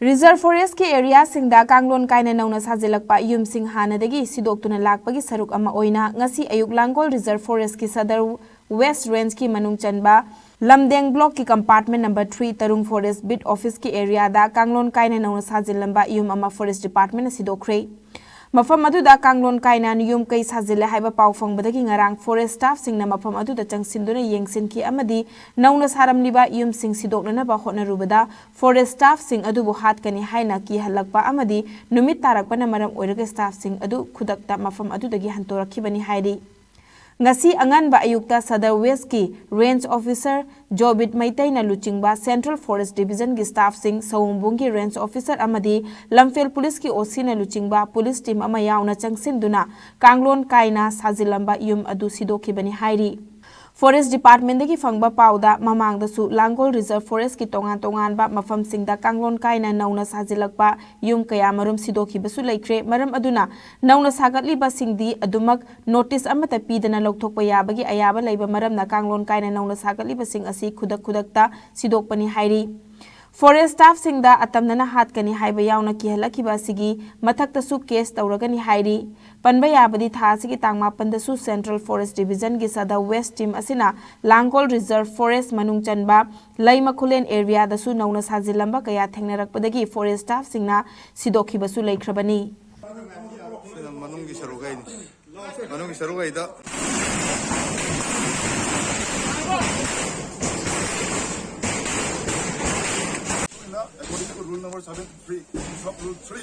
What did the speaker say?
Reserve Forest ki area singda Kanglon Kaina nauna sajillakpa yum sing hanadagi sidoktuna lakpagi saruk ama oina ngasi ayuk Langol Reserve Forest ki Sadar West Range ki manung chanba Lamdeng Block ki compartment number 3 Tarung Forest Bid Office ki area da Kanglon Kaina nauna sajillamba yum ama Forest Department Sidokre Mafam aduda Kanglon Kaina yum kai sajille haiba pawfang badagi ngarang forest staff singna mafam aduda changsinduna yengsin ki amadi nauna saramliba yum sing sidokna ba hotna rubada forest staff sing adu bu hat kani haina ki halakpa amadi numit tarakpa na maram oiraga staff sing adu khudakta mafam adudagi hantorakhibani haidi ngasi angan ba ayukta Sadar West ki range officer Jobit Maitai na luchingba Central Forest Division ki staff sing Sawumbung ki range officer amadi Lamfel police ki OC na luchingba police team ama yauna changsinduna Kanglon Kaina sajilamba yum adu sidokhibani hairi Forest Department dagi fangba pauda mamang da su Langol Reserve Forest ki tongan ba mafam singda Kanglon Kaina nauna sajilakpa yum kaya marum sidoki basu laikre maram aduna nauna sagatli ba singdi adumak notice amata pidana lokthokpa yabagi ayaba laiba maram na Kanglon Kaina nauna sagatli ba sing asi khudakta sidokpani hairi Forest staff singda atamnana hat kani haiba yauna ki halakiba sigi mathakta su case tawragani hairi panba yabadi tha sigi tangma panda su Central Forest Division gi Sada West team asina Langol Reserve Forest manung chanba Laima Khulen area da su nauna sajilamba kaya thengnarakpadagi forest staff singna sidokhi basu laikhrabani manung gi sarugai da according to rule number 73, sub rule 3,